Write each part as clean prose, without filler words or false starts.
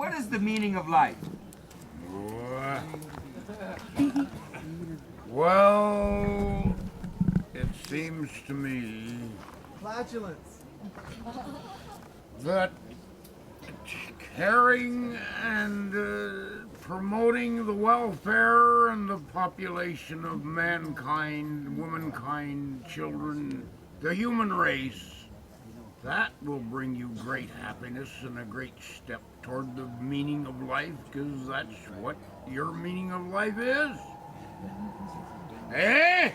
what is the meaning of life? Well, it seems to me that caring and promoting the welfare and the population of mankind, womankind, children, the human race, that will bring you great happiness and a great step toward the meaning of life, because that's what your meaning of life is. Eh?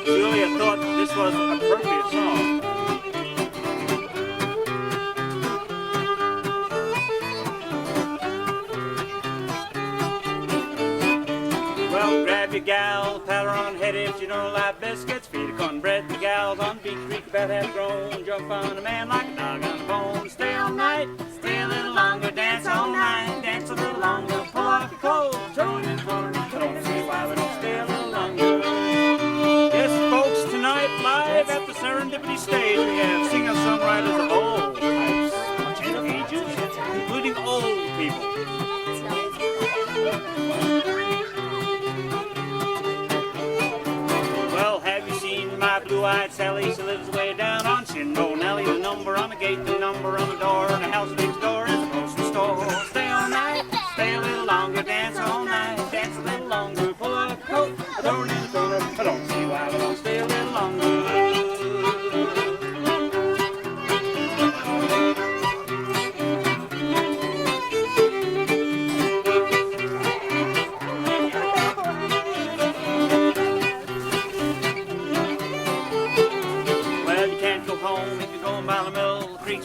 Julia thought this was an appropriate song. Well, grab your gal, pat her on the head if you don't like biscuits. Feed her cornbread, the gals on Beach Creek about half grown. Jump on a man like a dog on a bone. Stay all night, stay a little longer, dance all night, dance a little longer, pull off your clothes, throw it in the corner. I don't see why we don't stay a little longer. Yes, folks, tonight live at the Serendipity stage we have singer-songwriters of all types and ages, including old people. Well, have you seen my blue-eyed Sally? She lives way down on Singalongs. The number on the gate, the number on the door, and the house next door is a grocery store. Stay all night, stay a little longer, dance all night, dance a little longer, pull up a coat, throw it in the corner. I don't see why we don't stay a little longer.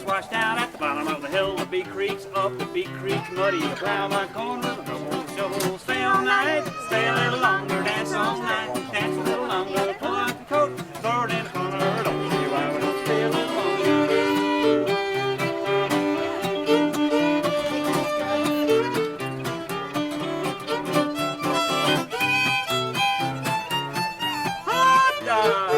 Washed out at the bottom of the hill, the big creek's up, the big creek's muddy. I plow my corn with a double shovel. Stay all night, stay a little longer, dance all night, dance a little longer, pull out the coat, throw it in the corner. Don't see why we don't stay a little longer. Hot dog!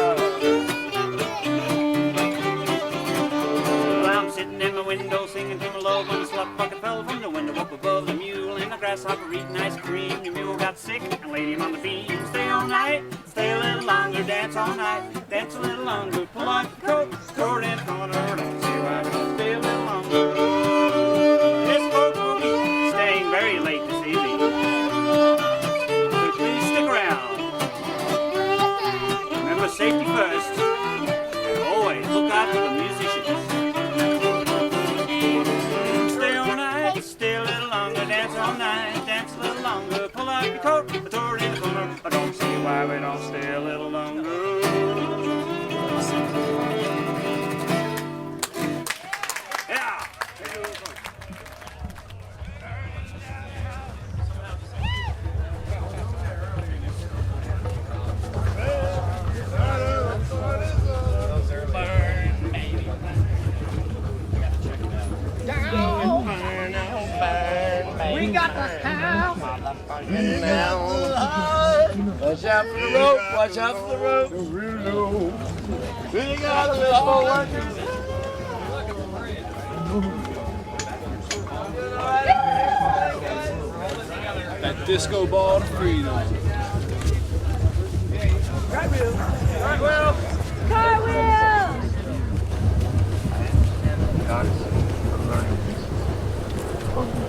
Window singing to my love when the slut bucket fell from the window up above the mule and the grasshopper eating ice cream. The mule got sick and laid him on the beam. Stay all night, stay a little longer, dance all night, dance a little longer, pull off your coat, throw it in the corner. Don't see why we don't stay a little longer. This folks will be staying very late this evening, so please stick around. Remember safety first, and always look out for the musicians. Stay a little longer, dance all night, dance a little longer, pull out your coat, throw it in the corner. I don't see why we don't stay a little longer. Yeah! We got the house. Watch out for the rope. Watch out for the rope. We got a little workers. That disco ball to freedom. Cartwheel. Cartwheel. Cartwheel.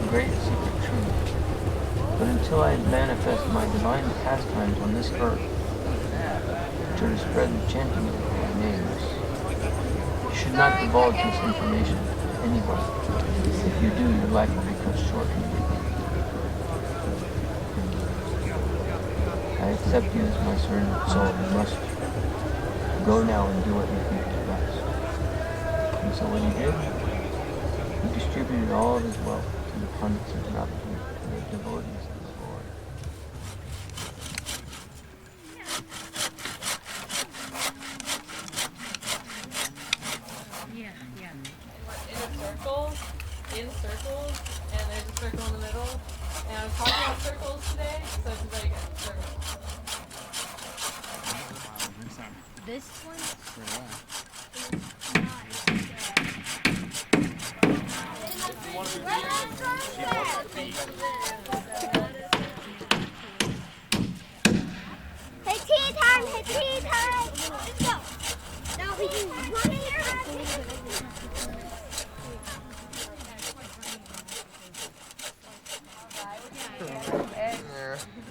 Great secret truth. But until I manifest my divine pastimes on this earth, to spread the chanting of my names, you should not divulge this information to anyone. If you do, your life will be cut short. I accept you as my servant soul. You must go now and do what you think is best. And so what he did, he distributed all of his wealth to the pundits and rabbis and the devotees of his Lord. In circles, and there's a circle in the middle. And I was talking about circles today, so it's a very good circle. This one? Hey, tea time! Hey, tea time! Let's go! No, we can run in here.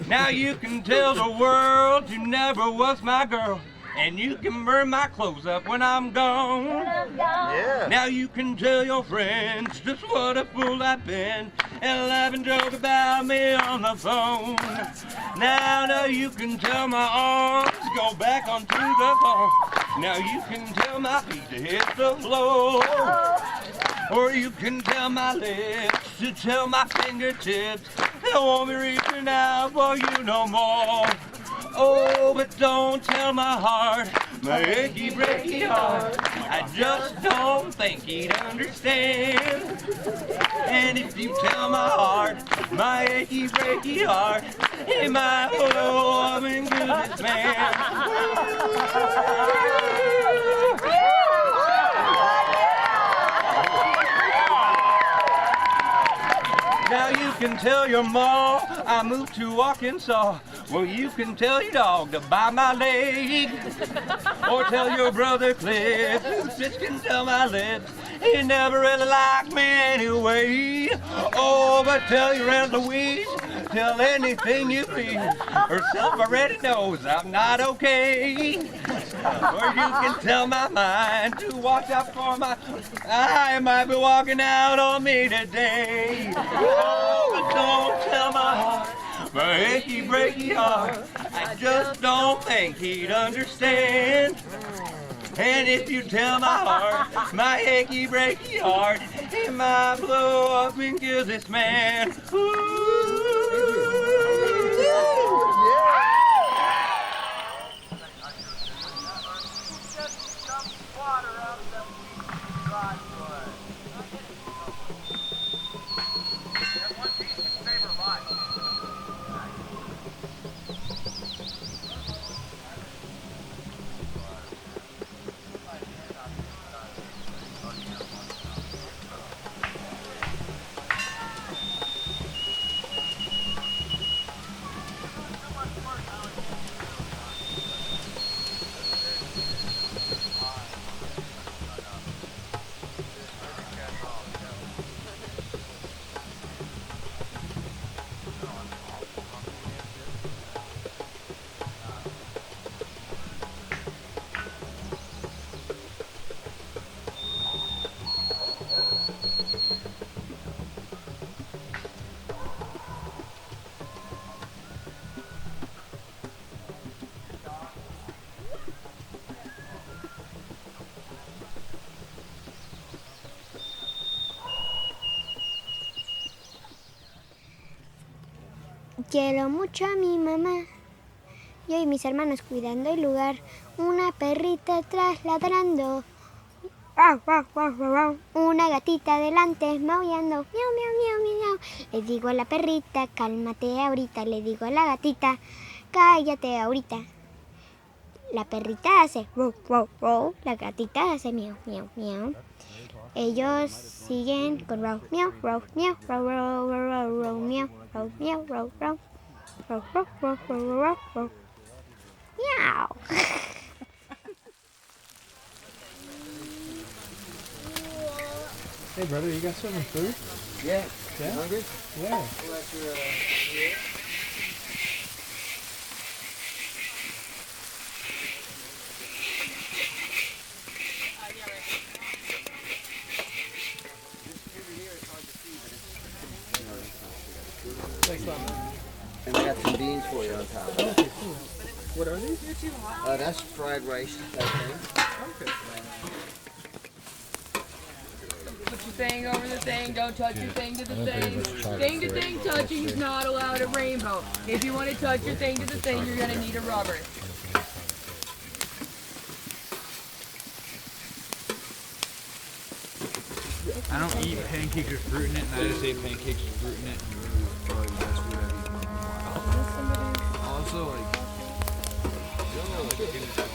Now you can tell the world you never was my girl, and you can burn my clothes up when I'm gone. Yeah. Now you can tell your friends just what a fool I've been, and laugh and joke about me on the phone. Now you can tell my arms go back onto the floor. Now you can tell my feet to hit the floor. Or you can tell my lips to tell my fingertips I won't be reaching out for you no more. Oh, but don't tell my heart, my achy breaky heart, I just don't think he'd understand. And if you tell my heart, my achy breaky heart, he might blow up and kill this man. Now you can tell your ma I moved to Arkansas. Well, you can tell your dog to bite my leg. Or tell your brother Cliff, who just can tell my lips, he never really liked me anyway. Oh, but tell your Aunt Louise, tell anything you please. Herself already knows I'm not okay. Or you can tell my mind to watch out for my, I might be walking out on me today. Oh, but don't tell my heart, my achy breaky heart, I just don't think he'd understand. And if you tell my heart, my achy breaky heart, it might blow up and kill this man. Quiero mucho a mi mamá. Yo y mis hermanos cuidando el lugar. Una perrita atrás ladrando. Una gatita delante maullando. Miau, miau, miau, miau. Le digo a la perrita, cálmate ahorita. Le digo a la gatita, cállate ahorita. La perrita hace wow, wow, wow. La gatita hace miau, miau, miau. Ellos siguen con row, miau, row, miau, row, row, row, row, row, miau, row, miau, row, row, row, row, row, row, row, row, miau. Hey brother, you got some food? Yeah. Yeah? Hungry? Yeah. And I got some beans for you on top. Okay, cool. What are these? That's fried rice, I think. Okay. Put your thing over the thing, don't touch your thing to the thing. Thing to thing touching is not allowed at Rainbow. If you want to touch your thing to the thing, you're going to need a rubber. I don't eat pancakes with fruit in it, and I just ate pancakes with fruit in it. Probably the best food I've eaten in a while. Also, like, I don't know, like,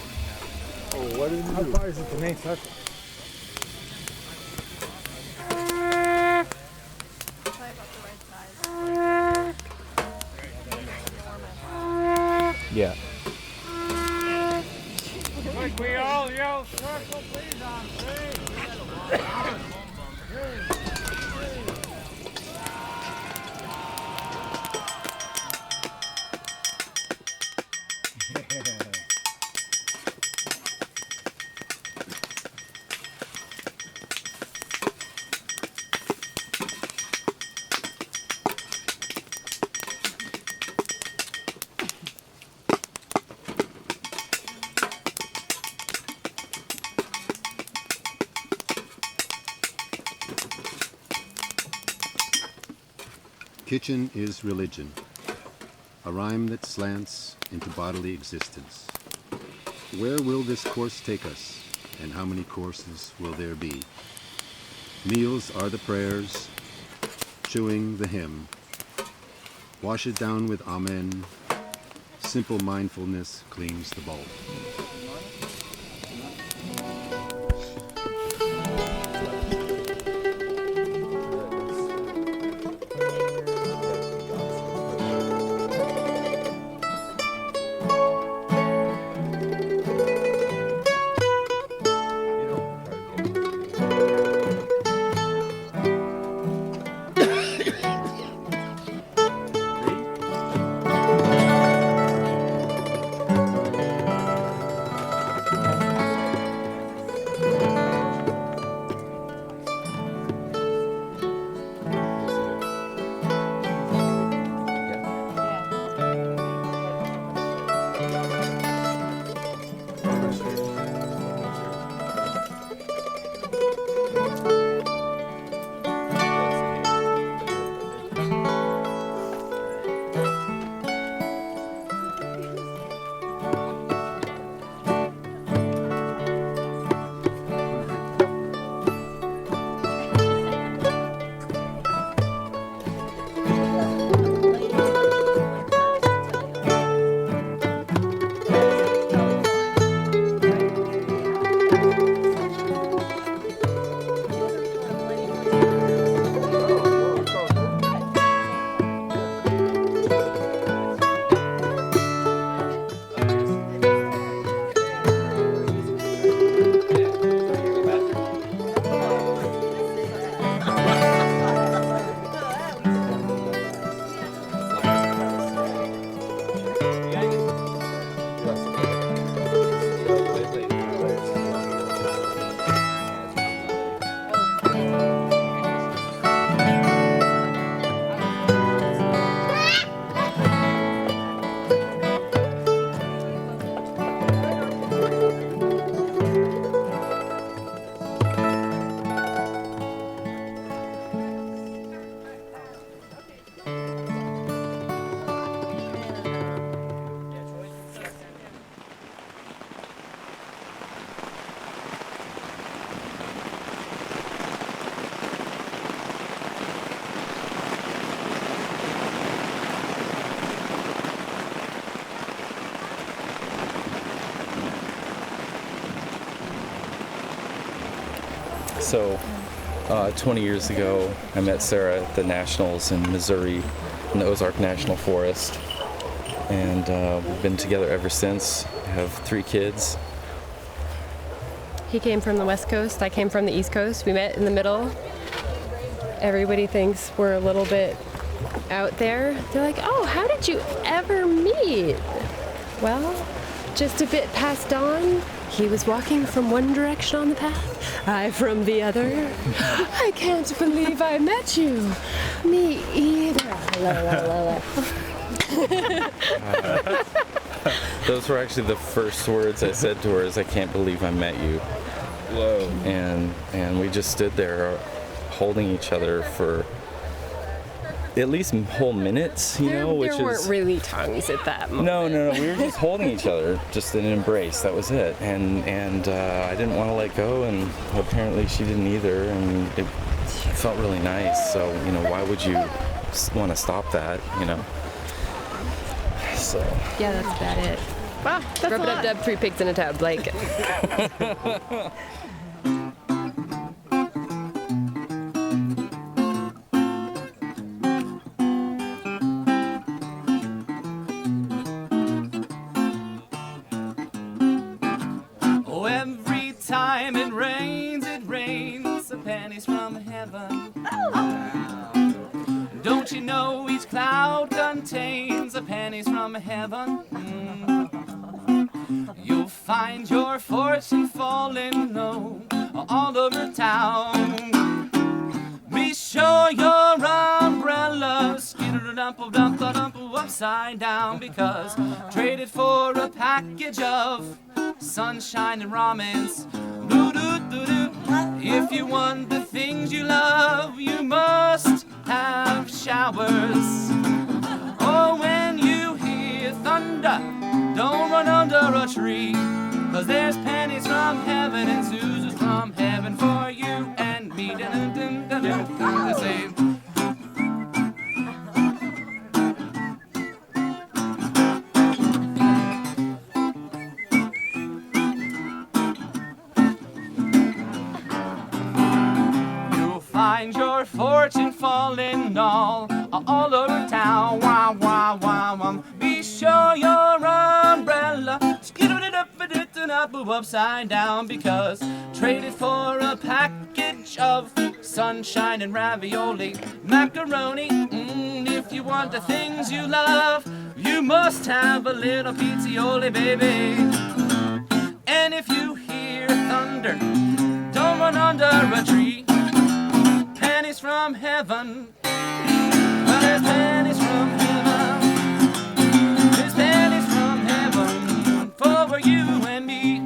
Oh, what did you do? How far is it the main circle? Yeah. Like we all yell circle, please, on three. Kitchen is religion, a rhyme that slants into bodily existence. Where will this course take us, and how many courses will there be? Meals are the prayers, chewing the hymn. Wash it down with amen. Simple mindfulness cleans the bowl. So, 20 years ago, I met Sarah at the Nationals in Missouri, in the Ozark National Forest, and we've been together ever since. We have 3 kids. He came from the West Coast, I came from the East Coast. We met in the middle. Everybody thinks we're a little bit out there. They're like, oh, how did you ever meet? Well, just a bit past dawn. He was walking from one direction on the path, I from the other. I can't believe I met you. Me either. Those were actually the first words I said to her, is I can't believe I met you. Whoa. And we just stood there holding each other for at least whole minutes, you know, which there weren't really tongues at that moment. No, we were just holding each other, just in an embrace. That was it. And I didn't want to let go, and apparently she didn't either. And it felt really nice. So, you know, why would you want to stop that, you know? So. Yeah, that's about it. Wow, that's a lot. Rub-a-dub-dub, 3 pigs in a tub, like. Oh, every time it rains, the pennies from heaven. Don't you know each cloud contains the pennies from heaven? You'll find your fortune falling low all over town. Be sure your umbrella's upside down, because traded for a package of sunshine and ramens. If you want the things you love, you must have showers. Oh, when you hear thunder, don't run under a tree, 'cause there's pennies from heaven and Susans from heaven for you and me. The same. Find your fortune falling all over town. Wow, wow, wow, wow. Be sure your umbrella upside down, because traded for a package of sunshine and ravioli, macaroni. If you want the things you love, you must have a little pizzioli, baby. And if you hear thunder, don't run under a tree. Pennies from heaven. There's pennies from heaven. There's pennies from heaven for you and me.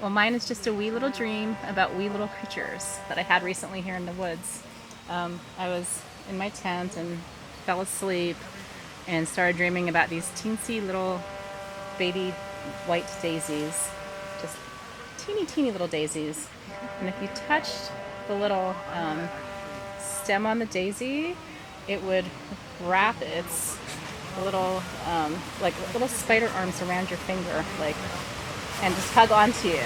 Well, mine is just a wee little dream about wee little creatures that I had recently here in the woods. I was in my tent and fell asleep and started dreaming about these teensy little baby white daisies, just teeny little daisies. And if you touched the little stem on the daisy, it would wrap its little like little spider arms around your finger, like, and just hug onto you.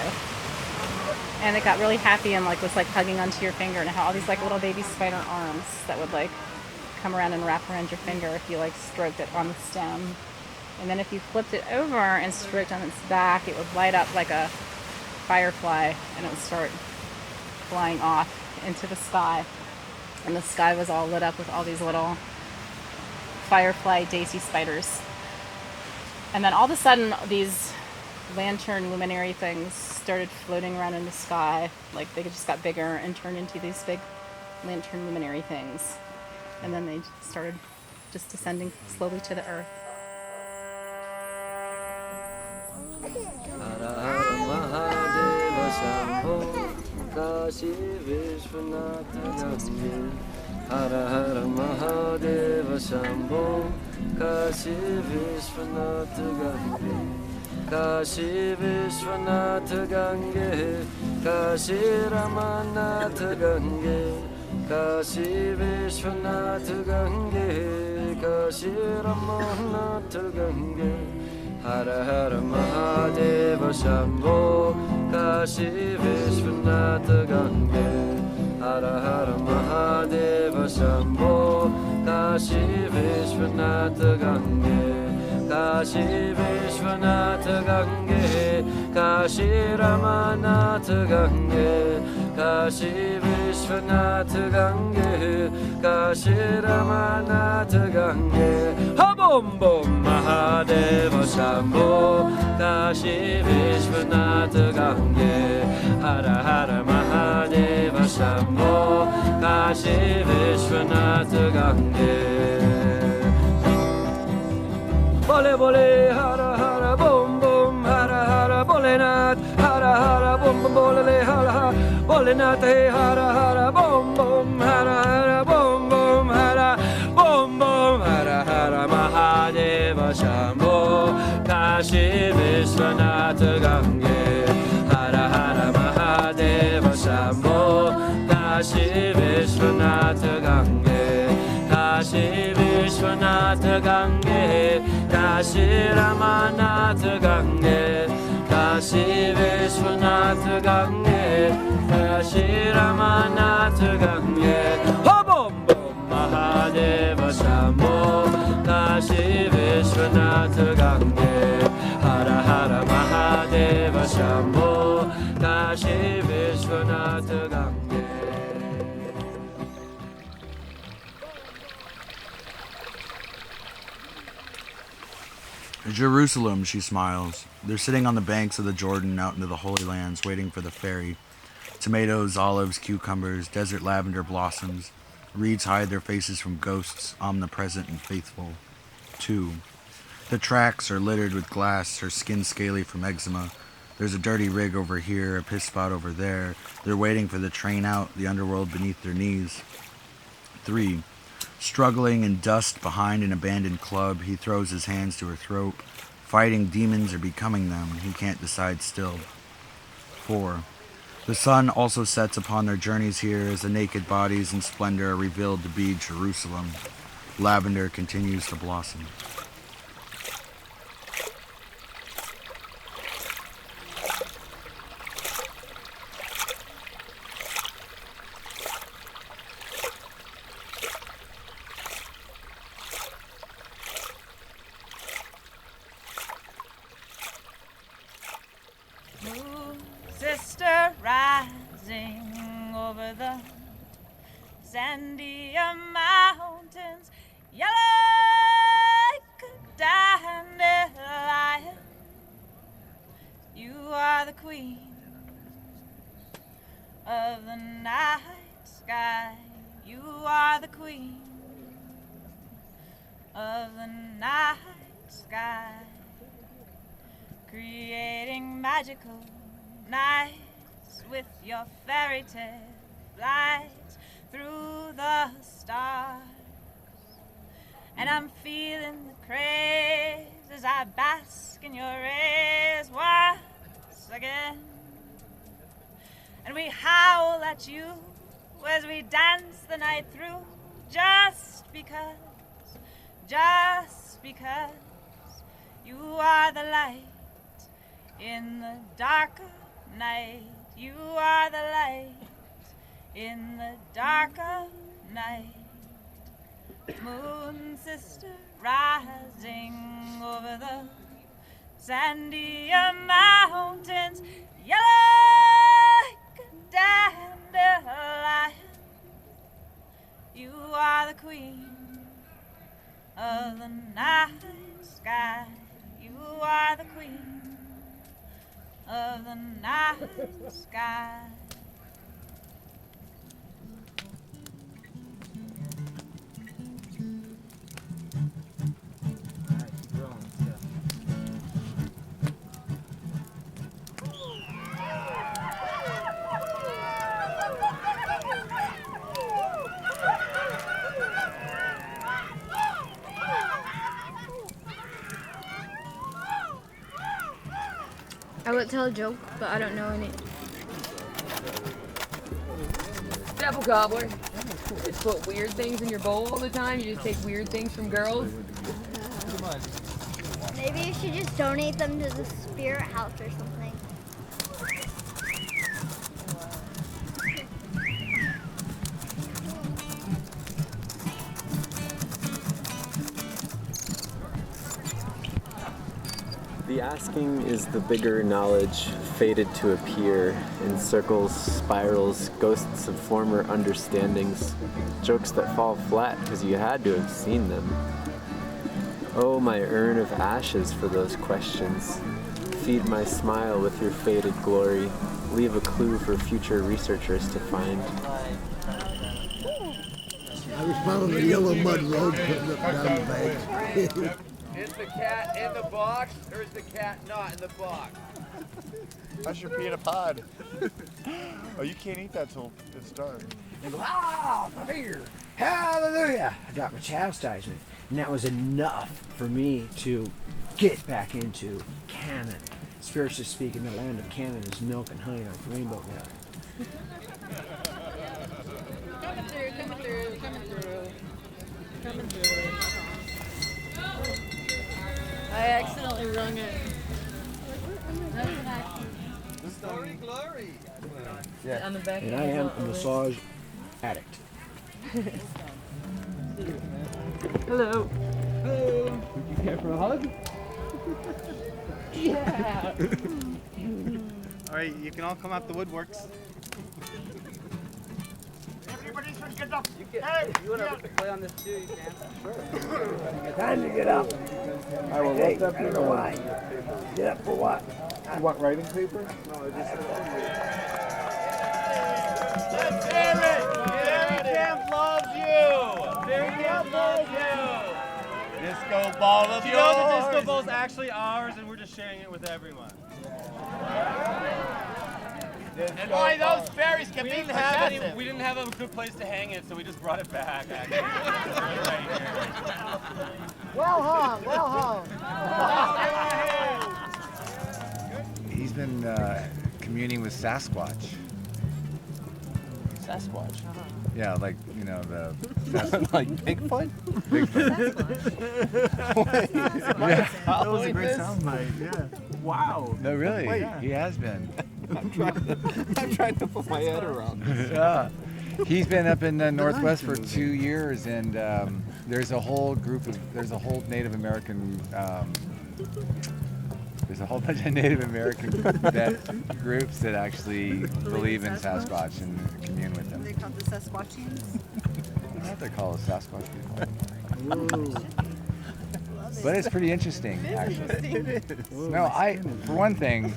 And it got really happy and was hugging onto your finger, and it had all these little baby spider arms that would come around and wrap around your finger if you stroked it on the stem. And then if you flipped it over and stroked on its back, it would light up like a firefly, and it would start flying off into the sky. And the sky was all lit up with all these little firefly daisy spiders. And then all of a sudden, these lantern luminary things started floating around in the sky. They just got bigger and turned into these big lantern luminary things. And then they started just descending slowly to the earth. Hara Hara Mahadeva Shambho, Kashi Vishwanath Gange, Kashi Vishwanath Gange, Kashi Ramanath Gange, Kashi Vishwanath Gange, Kashi Ramanath Gange. Hara Hara Mahadeva Shambho, Kashi Vishwanath Gange. Hara Hara Mahadeva Shambho, Kashi Vishwanath Gange, Kashi Vishwanath Gange, Kashi Ramanath Gange, Kashi Vishwanath Gange, Kashi Ramanath Gange. Ha bom bom Mahadeva Shambho, Kashi Vishwanath Gange. Hara Hara Mahadeva Shambho, Kashi Vishwanath Gange. Bole bole hara hara bom bom hara hara bolenath, hara hara bom bom bolele hara hara bolenath, hey hara hara bom bom hara hara bom bom hara bom bom hara hara Mahadeva Shambho, Kashi Vishwanath Gange. Kashi Ramanatha Gange, Kashi Vishwanath Gange, Kashi Ramanatha Gange. Ho bom bom Mahadeva Shambho, Kashi Vishwanath Gange, Hara Hara Mahadeva Shambho, Kashi Vishwanath Gange. Jerusalem, she smiles. They're sitting on the banks of the Jordan out into the Holy Lands waiting for the ferry. Tomatoes, olives, cucumbers, desert lavender blossoms. Reeds hide their faces from ghosts, omnipresent and faithful. 2. The tracks are littered with glass, her skin scaly from eczema. There's a dirty rig over here, a piss spot over there. They're waiting for the train out, the underworld beneath their knees. 3. Struggling in dust behind an abandoned club, he throws his hands to her throat. Fighting demons or becoming them, he can't decide still. 4. The sun also sets upon their journeys here as the naked bodies in splendor are revealed to be Jerusalem. Lavender continues to blossom. Sister rising over the sandy mountains, yellow like a dandelion. You are the queen of the night sky. You are the queen of the night sky, creating magical nights with your fairy tale flights through the stars. And I'm feeling the craze as I bask in your rays once again. And we howl at you as we dance the night through, just because you are the light in the darker night. You are the light in the darker night. Moon sister rising over the sandy mountains, yellow like a dandelion. You are the queen of the night sky. You are the queen of the night sky. I would tell a joke, but I don't know any. Apple cobbler. Just put weird things in your bowl all the time. You just take weird things from girls. Maybe you should just donate them to the spirit house or something. The asking is the bigger knowledge, fated to appear in circles, spirals, ghosts of former understandings, jokes that fall flat because you had to have seen them. Oh, my urn of ashes for those questions. Feed my smile with your faded glory. Leave a clue for future researchers to find. I was following the yellow mud road putting up down the bank. Is the cat in the box, or is the cat not in the box? I should be in a pod. Oh, you can't eat that till it's dark. They go, ah, my finger, hallelujah. I got my chastisement. And that was enough for me to get back into Canaan. Spiritually speaking, the land of Canaan is milk and honey like rainbow milk. Coming through. I accidentally rung it. Glory, glory. Yeah. On the back And of I his am a office. massage addict. Hello. Hello. Would you care for a hug? Yeah. All right, you can all come out the woodworks. Everybody should get up. If you want to play on this too, you can. Sure. Time to get up. I will Hey, lift up I your don't know arm. why. Get up for what? You want writing paper? No, just. Barry Camp loves you. Barry Camp loves you. Disco ball of yours. You know the disco ball's actually ours, and we're just sharing it with everyone. And boy, those berries can We be didn't have possessive. we didn't have a good place to hang it, so we just brought it back. Actually. Right here. Well hung, well hung. He's been communing with Sasquatch. Sasquatch. Yeah, like, you know, the Like Bigfoot? Yeah. That was a great soundbite. Yeah. Wow. No, really, Wait. he has been. I'm trying to put my head around this. Yeah. He's been up in the Northwest for 2 years, and there's a whole Native American, there's a whole bunch of Native American groups that actually believe in Sasquatch and commune with them. They call the Sasquatchians. I don't know what they call a Sasquatch people. But it's pretty interesting, actually. No, for one thing,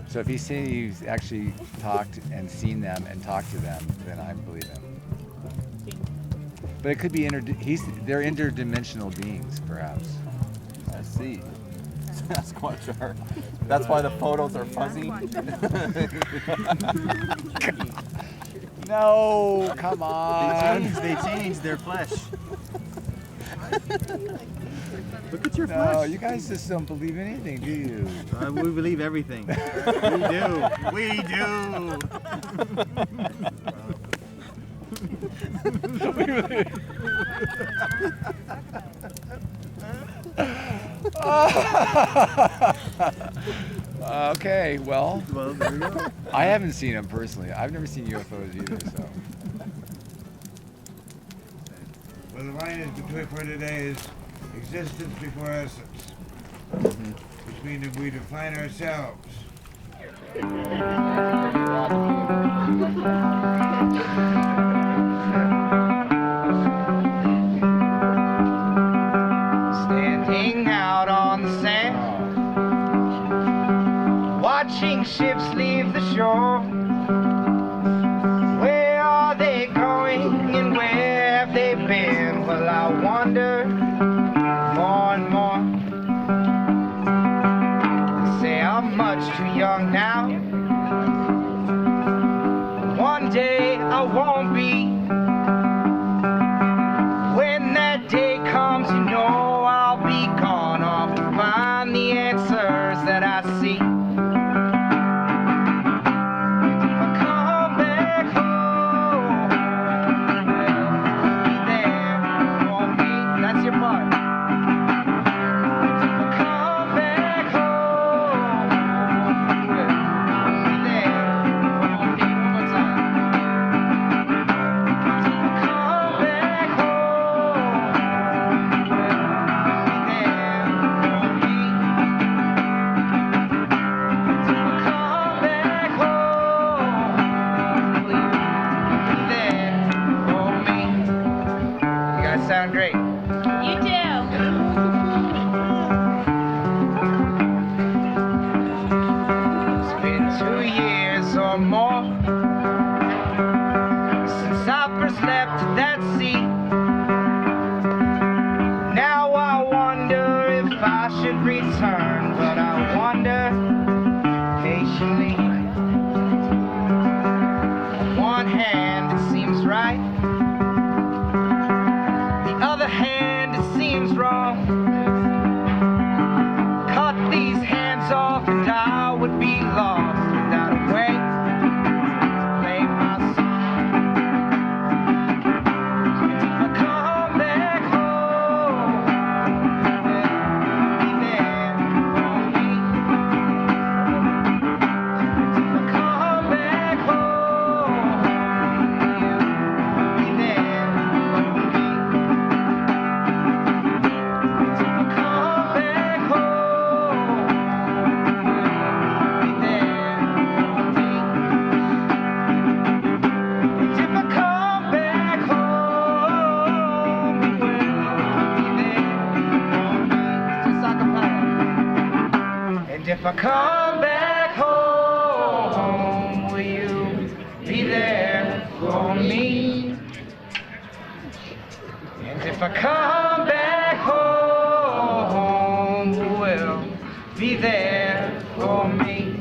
so if he's actually talked and seen them and talked to them, then I believe him. But it could be they're interdimensional beings, perhaps. I see. Sasquatch are. That's why the photos are fuzzy. No, come on. They changed their flesh. Look at your No, flesh. you guys just don't believe anything, do you? We believe everything. We do. We do. Okay, well, there we go. I haven't seen them personally. I've never seen UFOs either, so. Well, the line is between for today is existence before essence, which means that we define ourselves. Standing out on the sand, watching ships leave the shore. Where are they going and where have they been? Well, I wonder more and more. They say I'm much too young now. One day I won't be. When that day comes, you know I'll be gone off to find the answers that I see. If I come back home, be there for me. That's your part. If I come back home, be there for me. One more time. If I come back home, be there for me. If I come back home, be there for me. You guys sound great. You do. It's been 2 years or more since I first left that sea. Now I wonder if I should return, but I wonder patiently. On one hand, it seems right. The other hand, it seems wrong. Cut these hands off and I would be lost without a way to play my song. If I come back home, be come back home, will you be there for me? And if I come back home, who will be there for me?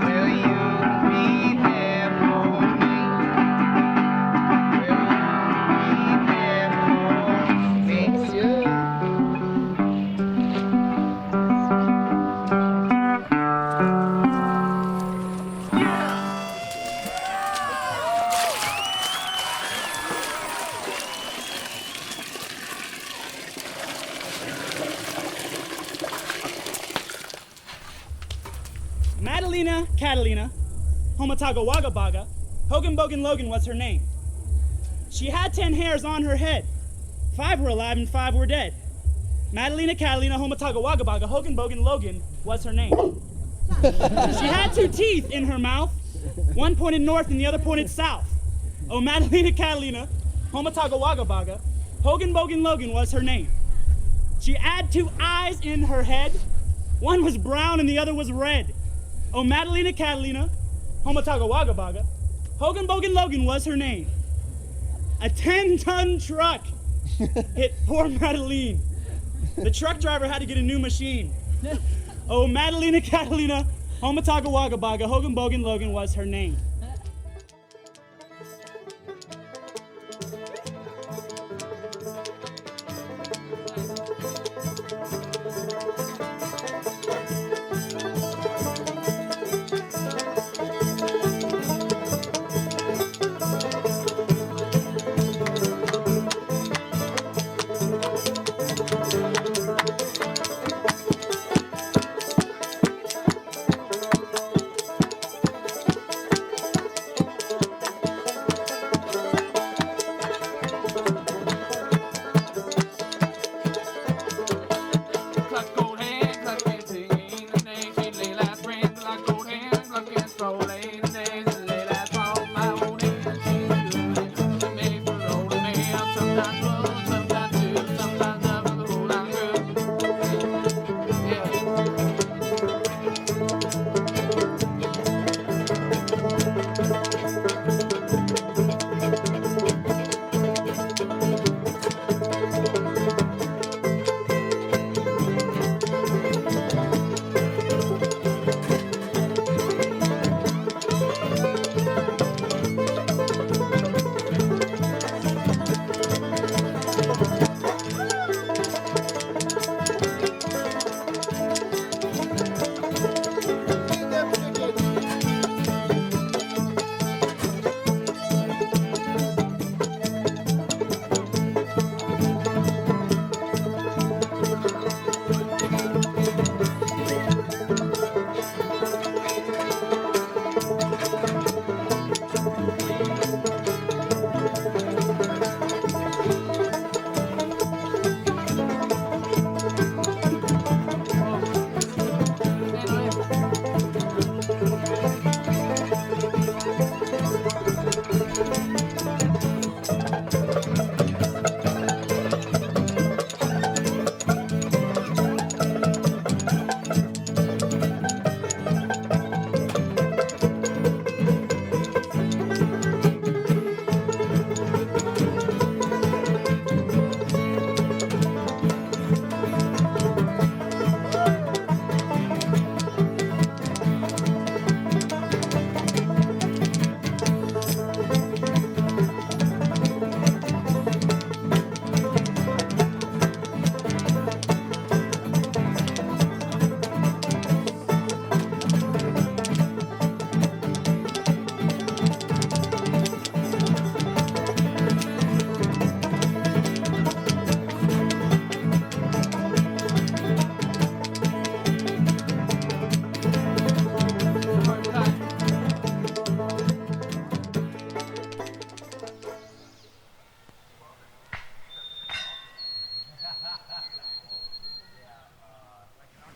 Will you be there for me? Will you be there for me? Madalena Catalina, Homataga Wagga Baga, Hogan Bogan Logan was her name. She had 10 hairs on her head. 5 were alive and 5 were dead. Madalena Catalina, Homataga Wagga Baga, Hogan Bogan Logan was her name. She had 2 teeth in her mouth. One pointed north and the other pointed south. Oh, Madalena Catalina, Homataga Wagga Baga, Hogan Bogan Logan was her name. She had 2 eyes in her head. One was brown and the other was red. Oh, Madalena Catalina, Homataga Wagga Baga, Hogan Bogan Logan was her name. A 10-ton truck hit poor Madeline. The truck driver had to get a new machine. Oh, Madalena Catalina, Homataga Wagga Baga, Hogan Bogan Logan was her name.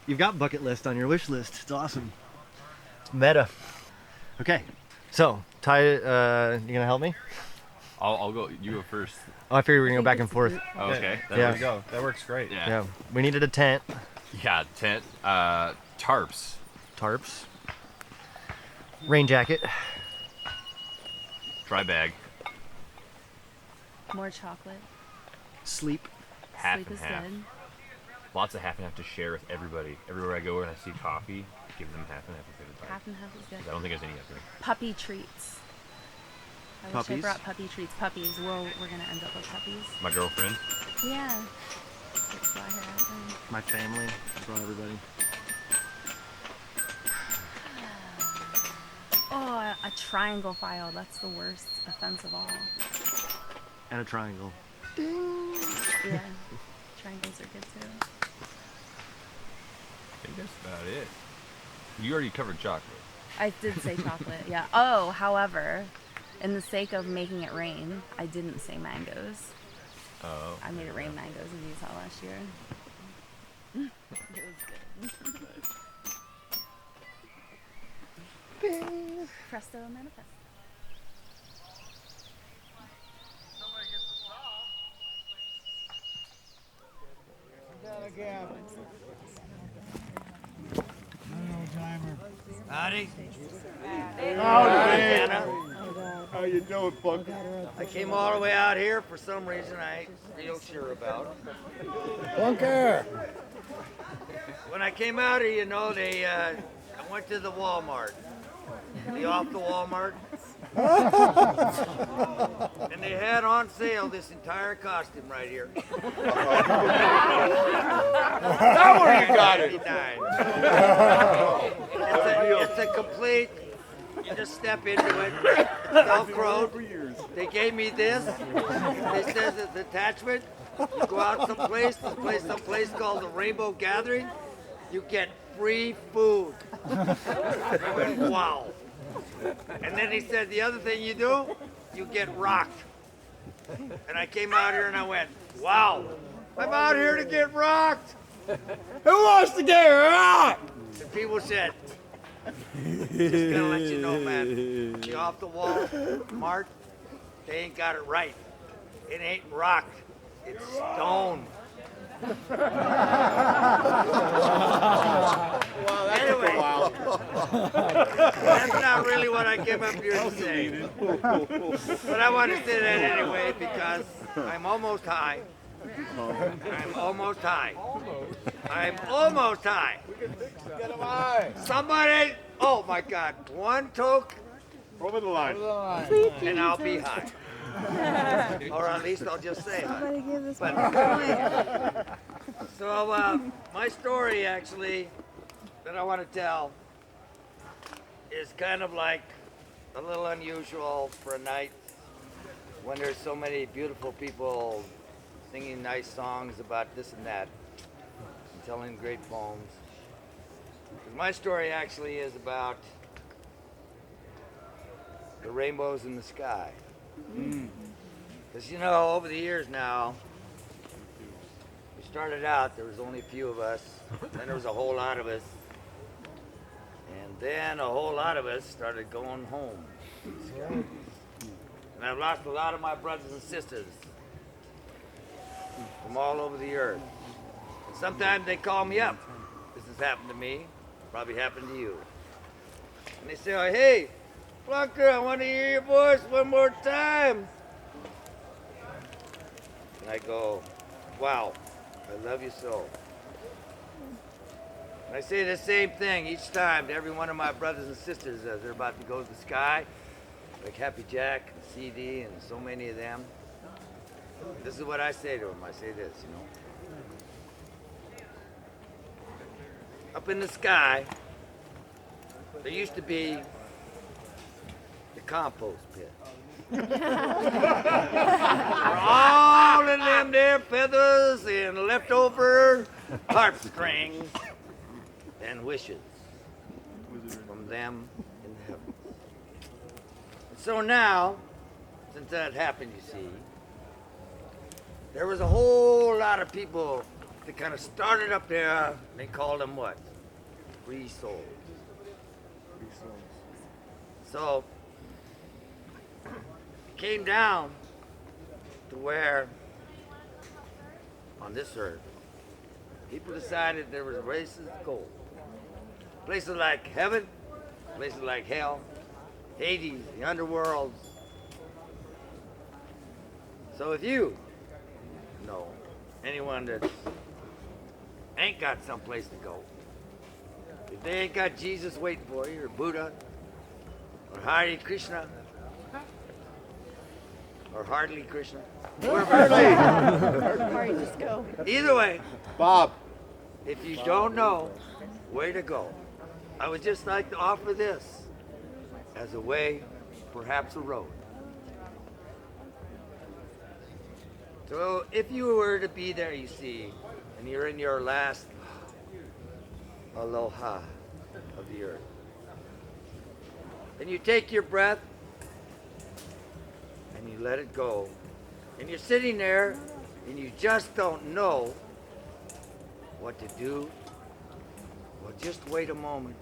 You've got bucket list on your wish list. It's awesome. It's meta. Okay, so Ty, you gonna help me? I'll go. You go first. Oh, I figured we were gonna go back and forth. Oh, okay. There we go. That works great. Yeah. We needed a tent. Yeah, tent. Tarps. Tarps. Rain jacket. Dry bag. More chocolate. Sleep. Half Sleep and is half. good. Lots of half and half to share with everybody. Everywhere I go and I see coffee, give them half and half. Half and half is good. I don't think there's any up here. Puppy treats. I wish I Puppies? brought puppy treats. Puppies. We're gonna end up with puppies. My girlfriend. Yeah. Let's fly her out there. My family. I brought everybody. Oh, a triangle file. That's the worst offense of all. And a triangle. Yeah. Triangles are good too. I think that's about it. You already covered chocolate. I did say chocolate, yeah. Oh, however, in the sake of making it rain, I didn't say mangoes. Oh. I made it rain mangoes in Utah last year. It was good. Presto manifest. Howdy. Howdy. How you doing, Buck? I came all the way out here for some reason I ain't real sure about. Bunker. When I came out here, you know, I went to the Walmart. Off the Walmart. And they had on sale this entire costume right here. That's where you got it. It's a complete, you just step into it, Velcro. They gave me this. They said it's attachment. You go out someplace called the Rainbow Gathering. You get free food. I went, wow. And then he said, the other thing you do, you get rocked. And I came out here and I went, wow, I'm out here to get rocked. Who wants to get rocked? And people said, just gonna let you know, man, the off the wall Mart, they ain't got it right. It ain't rock, it's stone. Wow, that took a while. That's not really what I came up here to say. But I want to say that anyway because I'm almost high. I'm almost high. I'm almost high. Get him high. Somebody, oh my God, one toke. Over the line. And I'll be high. Or at least I'll just say hi. Somebody give this one So my story actually that I want to tell is kind of like a little unusual for a night when there's so many beautiful people singing nice songs about this and that and telling great poems. 'Cause my story actually is about the rainbows in the sky. Because you know, over the years now, we started out, there was only a few of us, then there was a whole lot of us, and then a whole lot of us started going home to the sky. And I've lost a lot of my brothers and sisters from all over the earth. And sometimes they call me up. This has happened to me, probably happened to you. And they say, oh, hey, Flunker, I want to hear your voice one more time. And I go, wow, I love you so. And I say the same thing each time to every one of my brothers and sisters as they're about to go to the sky, like Happy Jack and CD and so many of them. This is what I say to them. I say this, you know. Up in the sky, there used to be the compost pit. All of them there feathers and leftover harp strings and wishes from them in heaven. And so now, since that happened, you see, there was a whole lot of people that kind of started up there. They called them what? Free souls. So it came down to where on this earth people decided there was races of gold. Places like heaven, places like hell, Hades, the underworld. So if you know anyone that ain't got someplace to go, if they ain't got Jesus waiting for you, or Buddha, or Hare Krishna, or Hardly Krishna, Just go. either way, Bob, if you don't know where to go, I would just like to offer this as a way, perhaps a road. So if you were to be there, you see, and you're in your last aloha of the earth, and you take your breath and you let it go, and you're sitting there and you just don't know what to do, well, just wait a moment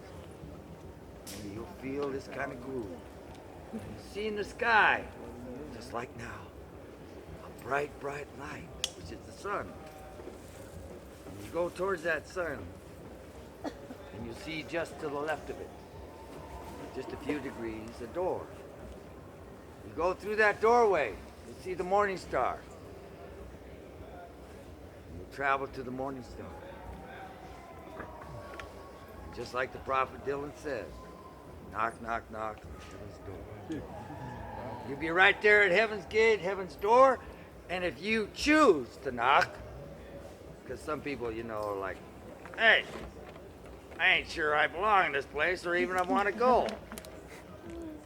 and you'll feel this kind of groove. And you see in the sky, just like now, a bright, bright light, which is the sun. And you go towards that sun, and you see just to the left of it, just a few degrees, a door. You go through that doorway, you see the morning star. And you travel to the morning star. And just like the prophet Dylan says, knock, knock, knock on heaven's door. You'll be right there at heaven's gate, heaven's door, and if you choose to knock, because some people, you know, are like, hey, I ain't sure I belong in this place or even I want to go.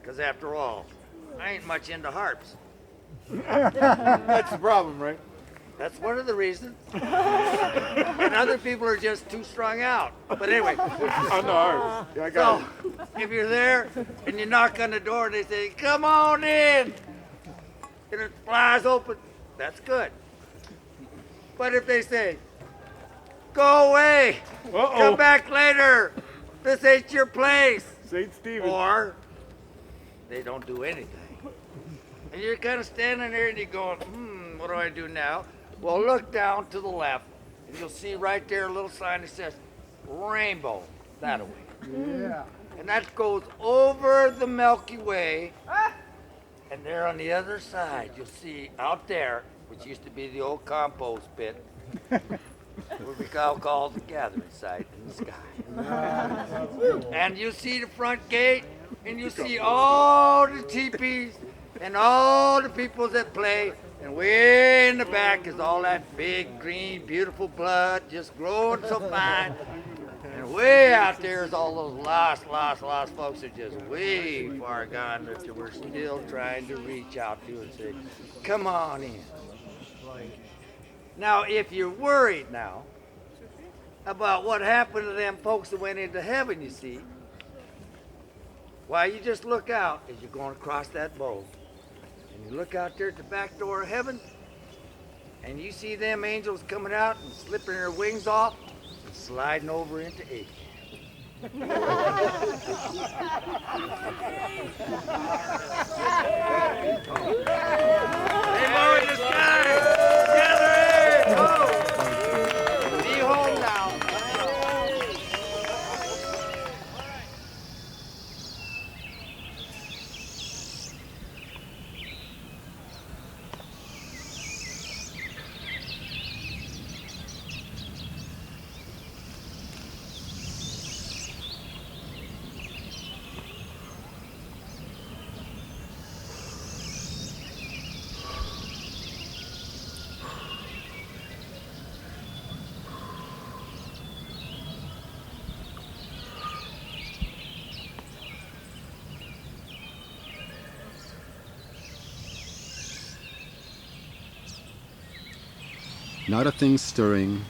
Because after all, I ain't much into harps. That's the problem, right? That's one of the reasons. And other people are just too strung out. But anyway. On the harps. Yeah, I got So, if you're there and you knock on the door and they say, come on in, and it flies open, that's good. But if they say, go away, come back later, this ain't your place, St. Stephen. or they don't do anything. And you're kind of standing there and you're going, what do I do now? Well, look down to the left, and you'll see right there a little sign that says rainbow, that way. Yeah. And that goes over the Milky Way, and there on the other side, you'll see out there, which used to be the old compost pit, what we call the gathering site in the sky. And you see the front gate, and you see all the teepees and all the people that play, and way in the back is all that big, green, beautiful blood just growing so fine. And way out there is all those lost folks that are just way far gone that we're still trying to reach out to and say, come on in. Now, if you're worried now about what happened to them folks that went into heaven, you see, why, you just look out as you're going across that bowl. And you look out there at the back door of heaven, and you see them angels coming out and slipping their wings off and sliding over into Asia. Rainbow in the sky! Gather in! Oh! Be home now. Not a thing stirring,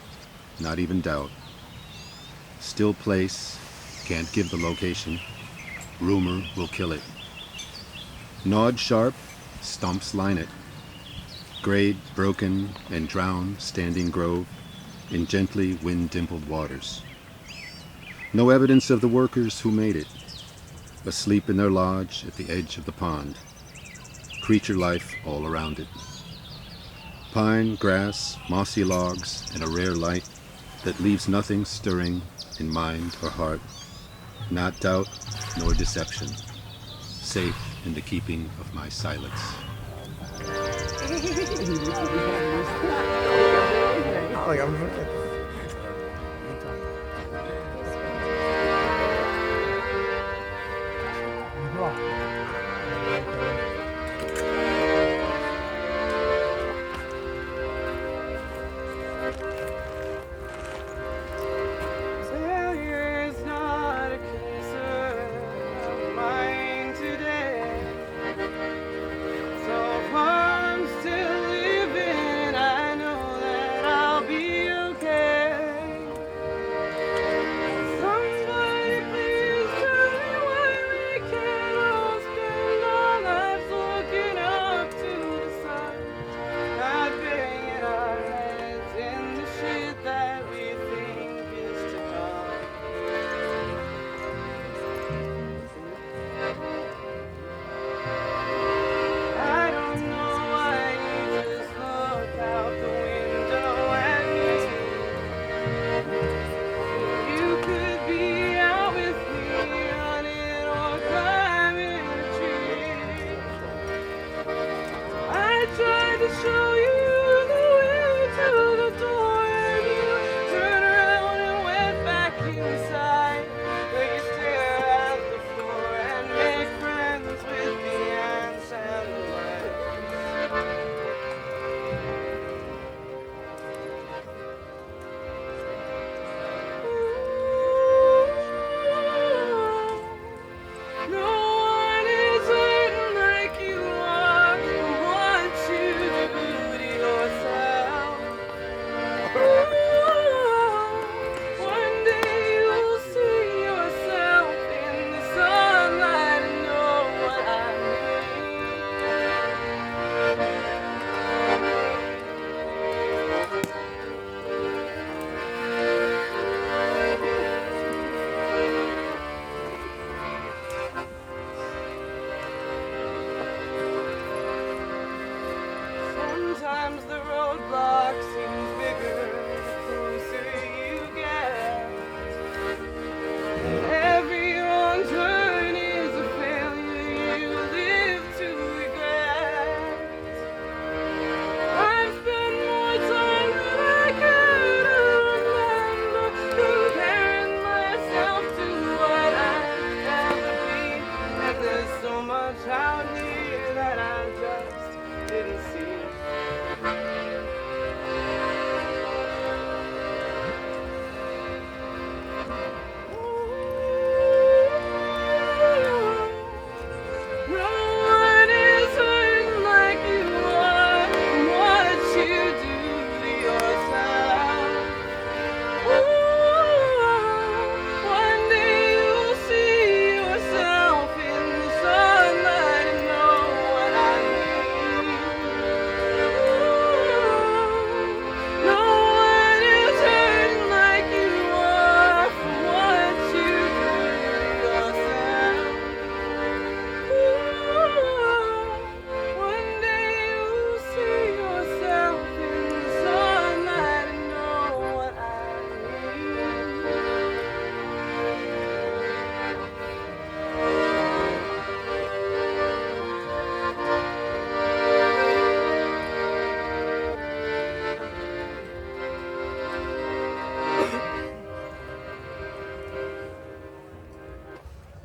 not even doubt. Still place, can't give the location. Rumor will kill it. Gnawed sharp, stumps line it. Grade, broken, and drowned standing grove in gently wind-dimpled waters. No evidence of the workers who made it. Asleep in their lodge at the edge of the pond. Creature life all around it. Pine, grass, mossy logs, and a rare light that leaves nothing stirring in mind or heart. Not doubt nor deception. Safe in the keeping of my silence. Like I'm Failure's not a concern of mine today. So far I'm still living, I know that I'll be okay. Somebody please tell me why we can't all spend our lives looking up to the sun, not banging our heads in the shit that we think is to come. I don't know why you just look out the window at me. You could be out with me running or climbing a tree. I tried to show you the way to the door and you turned around and went back inside. But you stare at the floor and make friends with the ants and the mice. No one is hurting like you are. What you do to yourself. One day you'll see yourself in the sunlight and know what I Sometimes the roadblock seems bigger the closer you get. Every wrong turn is a failure you live to regret. I've spent more time than I can remember comparing myself to what I'd ever be. And there's so much out here that I just didn't see. No one is hurting like you are. What you do to yourself. One day you'll see yourself in the sunlight and know what I mean. No one is hurting like you are for what you do to yourself. One day you'll see yourself in the sunlight and know what I mean.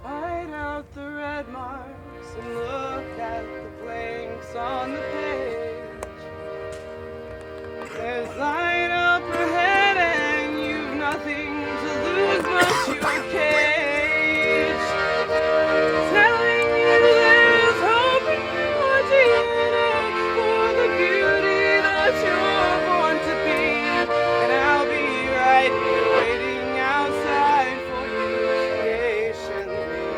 White out the red marks and look at the blanks on the page. There's light up ahead and you've nothing to lose but your cage. Telling you there's hope in your DNA for the beauty that you're born to be. And I'll be right here waiting outside for you patiently.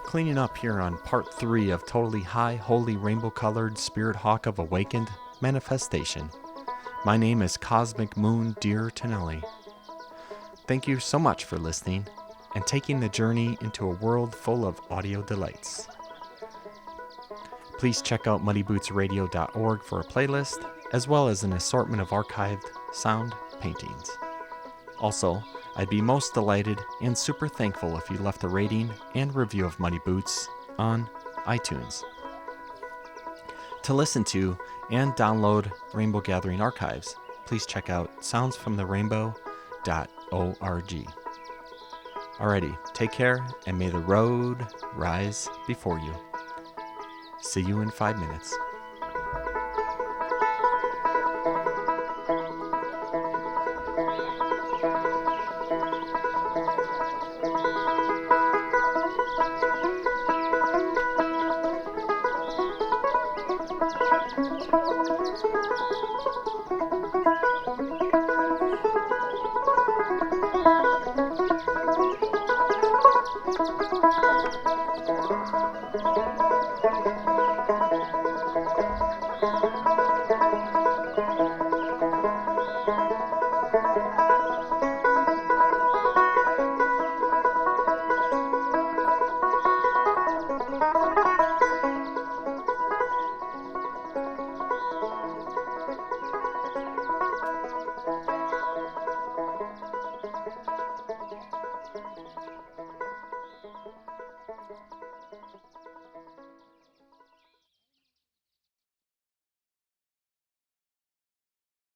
Cleaning up here on part 3 of Totally High, Holy Rainbow Colored Spirit Hawk of Awakened Manifestation. My name is Cosmic Moon Deer Tenali. Thank you so much for listening and taking the journey into a world full of audio delights. Please check out muddybootsradio.org for a playlist, as well as an assortment of archived sound paintings. Also, I'd be most delighted and super thankful if you left a rating and review of Muddy Boots on iTunes. To listen to and download Rainbow Gathering archives, please check out soundsfromtherainbow.org. Alrighty, take care and may the road rise before you. See you in 5 minutes.